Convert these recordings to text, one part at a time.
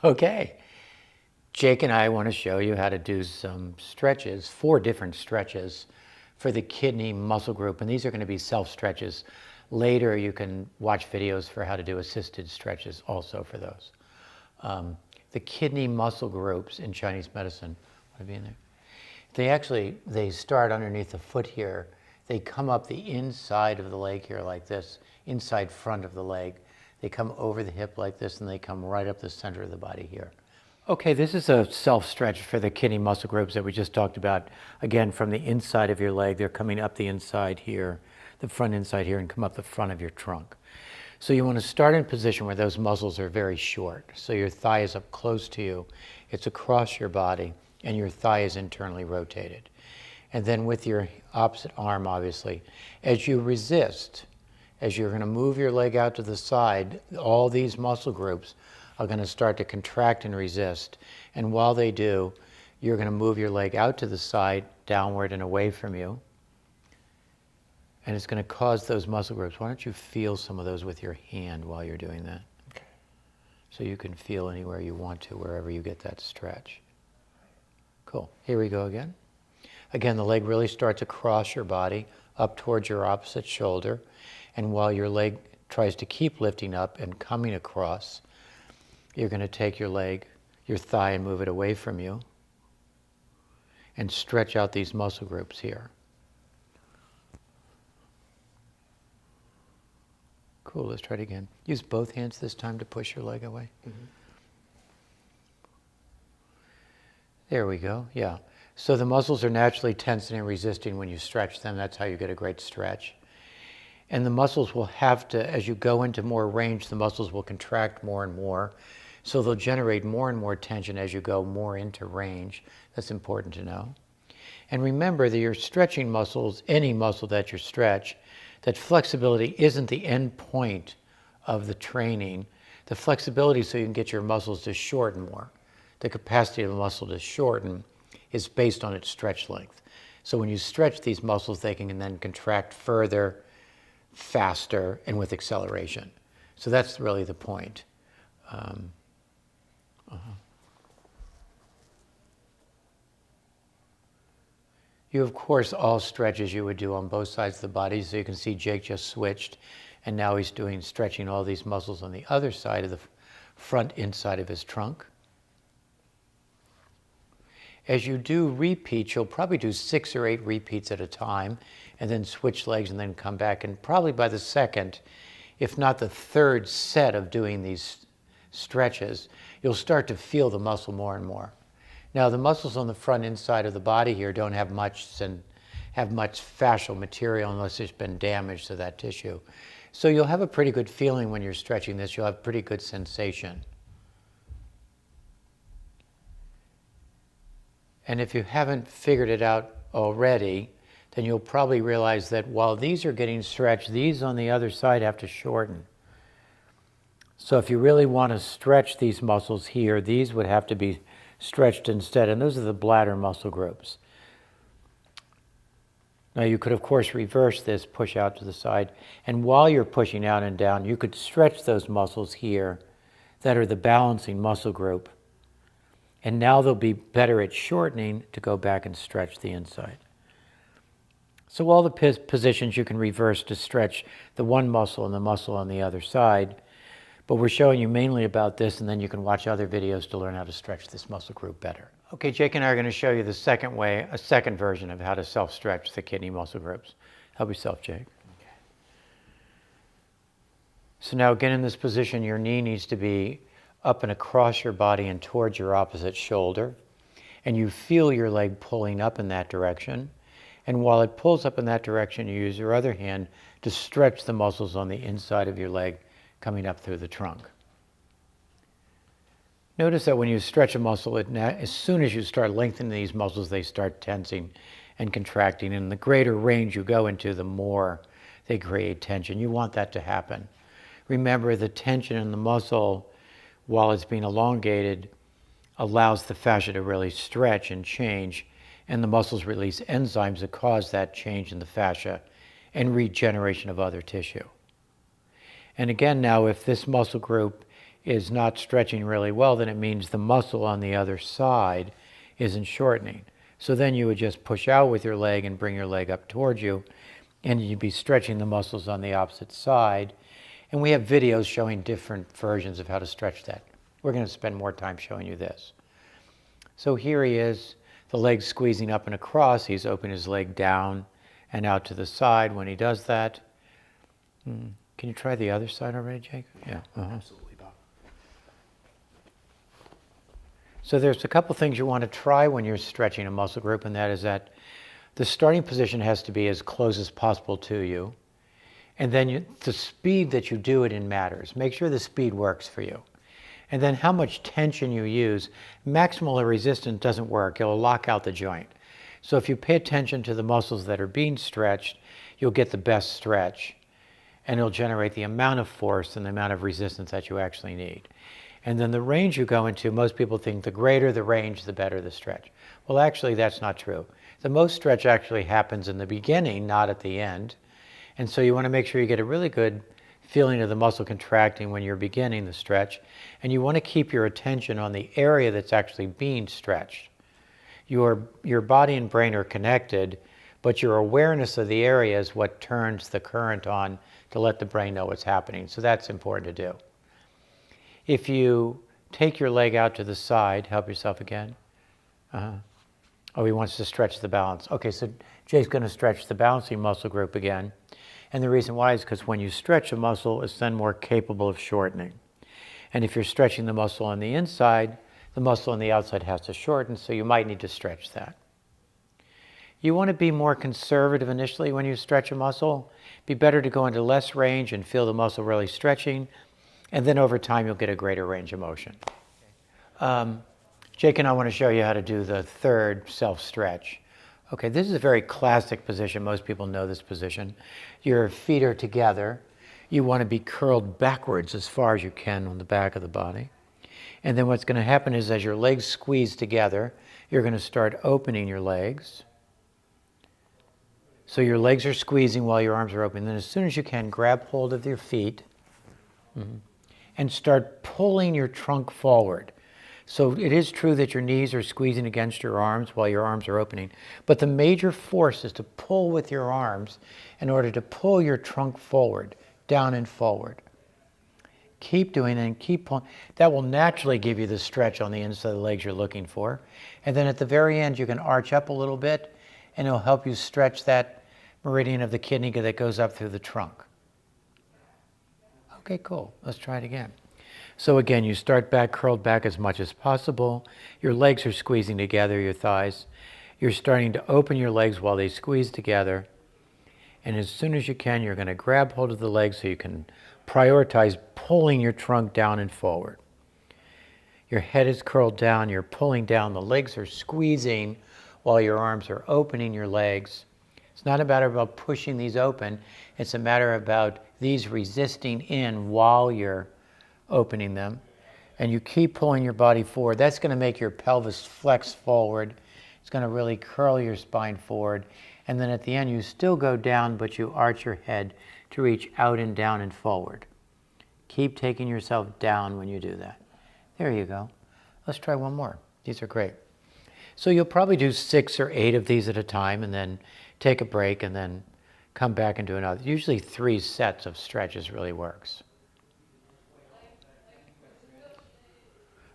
Okay, Jake and I want to show you how to do some stretches, 4 different stretches for the kidney muscle group, and these are going to be self-stretches. Later you can watch videos for how to do assisted stretches also for those. The kidney muscle groups in Chinese medicine, want to be in there? They start underneath the foot here. They come up the inside of the leg here like this, inside front of the leg. They come over the hip like this, and they come right up the center of the body here. Okay, this is a self-stretch for the kidney muscle groups that we just talked about. Again, from the inside of your leg, they're coming up the inside here, the front inside here, and come up the front of your trunk. So you want to start in a position where those muscles are very short. So your thigh is up close to you, it's across your body, and your thigh is internally rotated. And then with your opposite arm, obviously, as you resist, as you're going to move your leg out to the side, all these muscle groups are going to start to contract and resist. And while they do, you're going to move your leg out to the side, downward and away from you. And it's going to cause those muscle groups. Why don't you feel some of those with your hand while you're doing that? Okay. So you can feel anywhere you want to, wherever you get that stretch. Cool. Here we go again. Again, the leg really starts across your body, up towards your opposite shoulder. And while your leg tries to keep lifting up and coming across, you're going to take your leg, your thigh, and move it away from you and stretch out these muscle groups here. Cool, let's try it again. Use both hands this time to push your leg away. Mm-hmm. There we go, yeah. So the muscles are naturally tensing and resisting when you stretch them. That's how you get a great stretch. And the muscles will have to, as you go into more range, the muscles will contract more and more. So they'll generate more and more tension as you go more into range. That's important to know. And remember that your stretching muscles, any muscle that you stretch, that flexibility isn't the end point of the training. The flexibility so you can get your muscles to shorten more. The capacity of the muscle to shorten is based on its stretch length. So when you stretch these muscles, they can then contract further, faster, and with acceleration. So that's really the point. You, of course, all stretch as you would do on both sides of the body. So you can see Jake just switched, and now he's stretching all these muscles on the other side of the front inside of his trunk. As you do repeats, you'll probably do 6 or 8 repeats at a time, and then switch legs and then come back. And probably by the second, if not the third set of doing these stretches, you'll start to feel the muscle more and more. Now, the muscles on the front inside of the body here don't have much fascial material unless there's been damage to that tissue. So you'll have a pretty good feeling when you're stretching this. You'll have pretty good sensation. And if you haven't figured it out already, then you'll probably realize that while these are getting stretched, these on the other side have to shorten. So if you really want to stretch these muscles here, these would have to be stretched instead, and those are the bladder muscle groups. Now you could, of course, reverse this, push out to the side, and while you're pushing out and down, you could stretch those muscles here that are the balancing muscle group, and now they'll be better at shortening to go back and stretch the inside. So all the positions you can reverse to stretch the one muscle and the muscle on the other side, but we're showing you mainly about this, and then you can watch other videos to learn how to stretch this muscle group better. Okay, Jake and I are going to show you the second way, a second version of how to self-stretch the kidney muscle groups. Help yourself, Jake. Okay. So now again in this position, your knee needs to be up and across your body and towards your opposite shoulder. And you feel your leg pulling up in that direction. And while it pulls up in that direction, you use your other hand to stretch the muscles on the inside of your leg coming up through the trunk. Notice that when you stretch a muscle, as soon as you start lengthening these muscles, they start tensing and contracting. And the greater range you go into, the more they create tension. You want that to happen. Remember, the tension in the muscle, while it's being elongated, allows the fascia to really stretch and change, and the muscles release enzymes that cause that change in the fascia and regeneration of other tissue. And again now, if this muscle group is not stretching really well, then it means the muscle on the other side isn't shortening. So then you would just push out with your leg and bring your leg up towards you, and you'd be stretching the muscles on the opposite side. And we have videos showing different versions of how to stretch that. We're going to spend more time showing you this. So here he is, the leg's squeezing up and across. He's opening his leg down and out to the side when he does that. Can you try the other side already, Jake? Yeah. Absolutely, Bob. So there's a couple things you want to try when you're stretching a muscle group, and that is that the starting position has to be as close as possible to you. And then the speed that you do it in matters. Make sure the speed works for you. And then how much tension you use. Maximal resistance doesn't work. It'll lock out the joint. So if you pay attention to the muscles that are being stretched, you'll get the best stretch. And it'll generate the amount of force and the amount of resistance that you actually need. And then the range you go into, most people think the greater the range, the better the stretch. Well, actually, that's not true. The most stretch actually happens in the beginning, not at the end. And so you want to make sure you get a really good feeling of the muscle contracting when you're beginning the stretch. And you want to keep your attention on the area that's actually being stretched. Your body and brain are connected, but your awareness of the area is what turns the current on to let the brain know what's happening. So that's important to do. If you take your leg out to the side, help yourself again. Oh, he wants to stretch the balance. Okay, so Jake's going to stretch the balancing muscle group again. And the reason why is because when you stretch a muscle, it's then more capable of shortening. And if you're stretching the muscle on the inside, the muscle on the outside has to shorten, so you might need to stretch that. You want to be more conservative initially when you stretch a muscle. Be better to go into less range and feel the muscle really stretching, and then over time you'll get a greater range of motion. Jake and I want to show you how to do the third self-stretch. Okay, this is a very classic position. Most people know this position. Your feet are together. You want to be curled backwards as far as you can on the back of the body. And then what's going to happen is as your legs squeeze together, you're going to start opening your legs. So your legs are squeezing while your arms are open. Then as soon as you can, grab hold of your feet and start pulling your trunk forward. So it is true that your knees are squeezing against your arms while your arms are opening, but the major force is to pull with your arms in order to pull your trunk forward, down and forward. Keep doing that and keep pulling. That will naturally give you the stretch on the inside of the legs you're looking for. And then at the very end, you can arch up a little bit, and it'll help you stretch that meridian of the kidney that goes up through the trunk. Okay, cool. Let's try it again. So again, you start back, curled back as much as possible. Your legs are squeezing together, your thighs. You're starting to open your legs while they squeeze together. And as soon as you can, you're going to grab hold of the legs so you can prioritize pulling your trunk down and forward. Your head is curled down, you're pulling down, the legs are squeezing while your arms are opening your legs. It's not a matter about pushing these open, it's a matter about these resisting in while you're opening them. And you keep pulling your body forward. That's going to make your pelvis flex forward. It's going to really curl your spine forward. And then at the end, you still go down, but you arch your head to reach out and down and forward. Keep taking yourself down when you do that. There you go. Let's try one more. These are great. So you'll probably do 6 or 8 of these at a time and then take a break and then come back and do another. Usually 3 sets of stretches really works.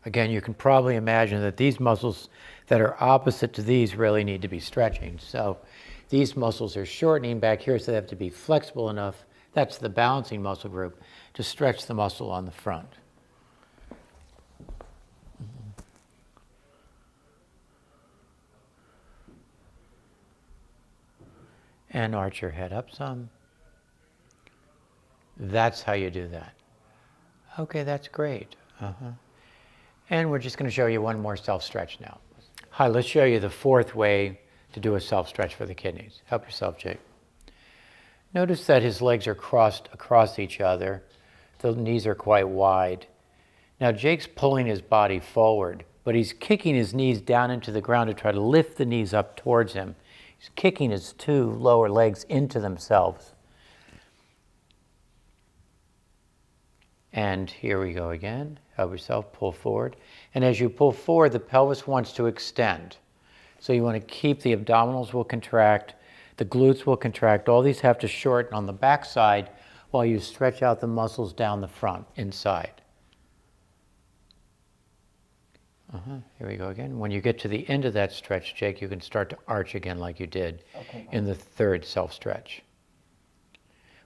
Again, you can probably imagine that these muscles that are opposite to these really need to be stretching. So these muscles are shortening back here, so they have to be flexible enough. That's the balancing muscle group to stretch the muscle on the front. And arch your head up some. That's how you do that. Okay, that's great. And we're just going to show you one more self-stretch now. Hi, let's show you the 4th way to do a self-stretch for the kidneys. Help yourself, Jake. Notice that his legs are crossed across each other. The knees are quite wide. Now Jake's pulling his body forward, but he's kicking his knees down into the ground to try to lift the knees up towards him. He's kicking his 2 lower legs into themselves. And here we go again. Help yourself, pull forward. And as you pull forward, the pelvis wants to extend. So you want to keep the abdominals will contract, the glutes will contract. All these have to shorten on the back side while you stretch out the muscles down the front, inside. Here we go again. When you get to the end of that stretch, Jake, you can start to arch again like you did in the third self-stretch.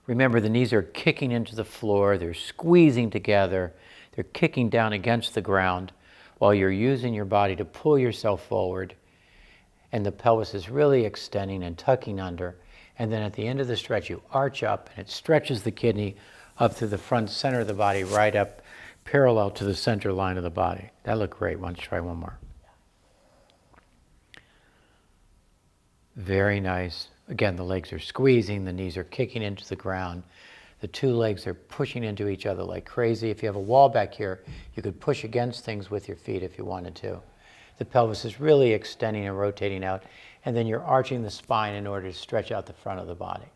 Remember, the knees are kicking into the floor, they're squeezing together, they're kicking down against the ground while you're using your body to pull yourself forward, and the pelvis is really extending and tucking under. And then at the end of the stretch, you arch up, and it stretches the kidney up through the front center of the body, right up parallel to the center line of the body. That looked great. Why don't you try one more? Very nice. Again, the legs are squeezing, the knees are kicking into the ground. The two legs are pushing into each other like crazy. If you have a wall back here, you could push against things with your feet if you wanted to. The pelvis is really extending and rotating out, and then you're arching the spine in order to stretch out the front of the body.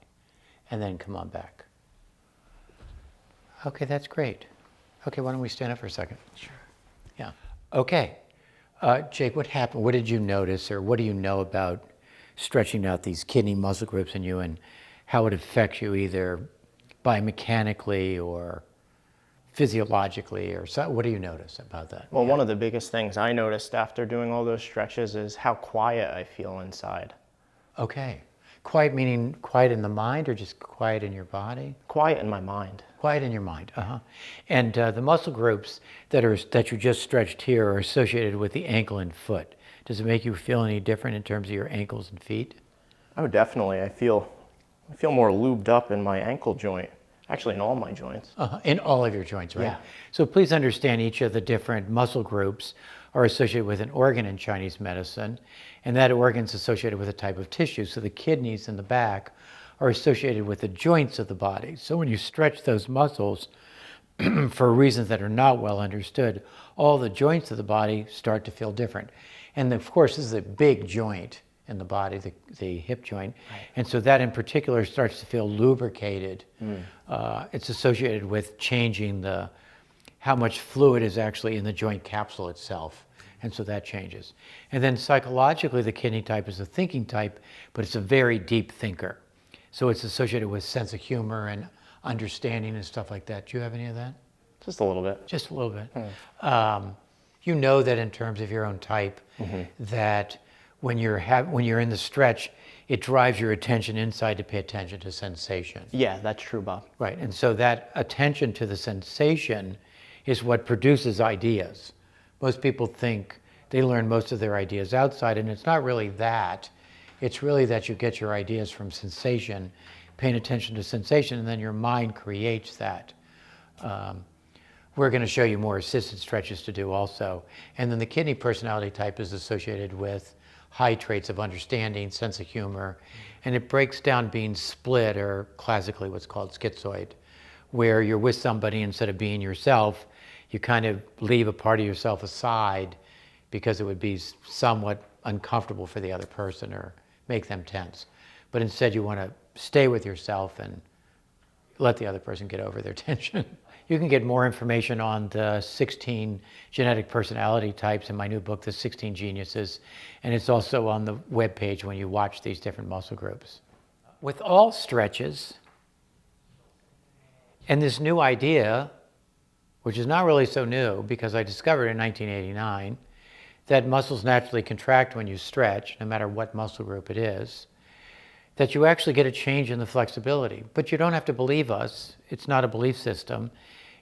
And then come on back. Okay, that's great. Okay, why don't we stand up for a second? Sure. Yeah. Okay. Jake, what happened? What did you notice, or what do you know about stretching out these kidney muscle groups in you, and how it affects you either biomechanically or physiologically, or so? What do you notice about that? Well, one of the biggest things I noticed after doing all those stretches is how quiet I feel inside. Okay. Quiet meaning quiet in the mind, or just quiet in your body? Quiet in my mind. Quiet in your mind. And the muscle groups that you just stretched here are associated with the ankle and foot. Does it make you feel any different in terms of your ankles and feet? Oh, definitely. I feel more lubed up in my ankle joint. Actually, in all my joints. In all of your joints, right? Yeah. So please understand, each of the different muscle groups are associated with an organ in Chinese medicine, and that organ's associated with a type of tissue. So the kidneys in the back are associated with the joints of the body. So when you stretch those muscles, for reasons that are not well understood, all the joints of the body start to feel different. And of course, this is a big joint in the body, the hip joint. Right. And so that in particular starts to feel lubricated. It's associated with changing how much fluid is actually in the joint capsule itself. And so that changes. And then psychologically, the kidney type is a thinking type, but it's a very deep thinker. So it's associated with sense of humor and understanding and stuff like that. Do you have any of that? Just a little bit. Just a little bit. You know that in terms of your own type, that when you're in the stretch, it drives your attention inside to pay attention to sensation. Yeah, that's true, Bob. Right, and so that attention to the sensation is what produces ideas. Most people think they learn most of their ideas outside, and it's not really that. It's really that you get your ideas from sensation, paying attention to sensation, and then your mind creates that. We're going to show you more assisted stretches to do also. And then the kidney personality type is associated with high traits of understanding, sense of humor, and it breaks down being split, or classically what's called schizoid, where you're with somebody instead of being yourself, you kind of leave a part of yourself aside because it would be somewhat uncomfortable for the other person or make them tense. But instead you want to stay with yourself and let the other person get over their tension. You can get more information on the 16 genetic personality types in my new book, The 16 Geniuses, and it's also on the webpage when you watch these different muscle groups. With all stretches, and this new idea, which is not really so new because I discovered in 1989, that muscles naturally contract when you stretch, no matter what muscle group it is, that you actually get a change in the flexibility. But you don't have to believe us. It's not a belief system.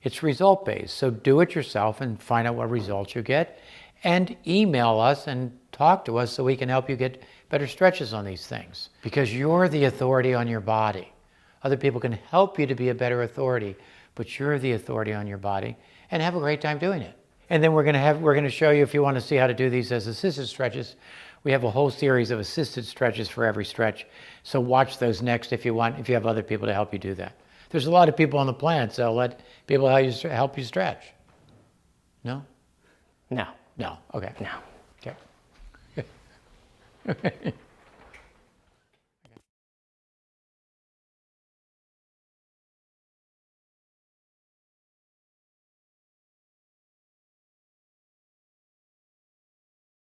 It's result-based. So do it yourself and find out what results you get, and email us and talk to us so we can help you get better stretches on these things. Because you're the authority on your body. Other people can help you to be a better authority, but you're the authority on your body, and have a great time doing it. And then we're going to show you, if you want to see how to do these as assisted stretches, we have a whole series of assisted stretches for every stretch. So watch those next if you have other people to help you do that. There's a lot of people on the planet, so let people help you stretch. No? No. No. Okay. No. Okay.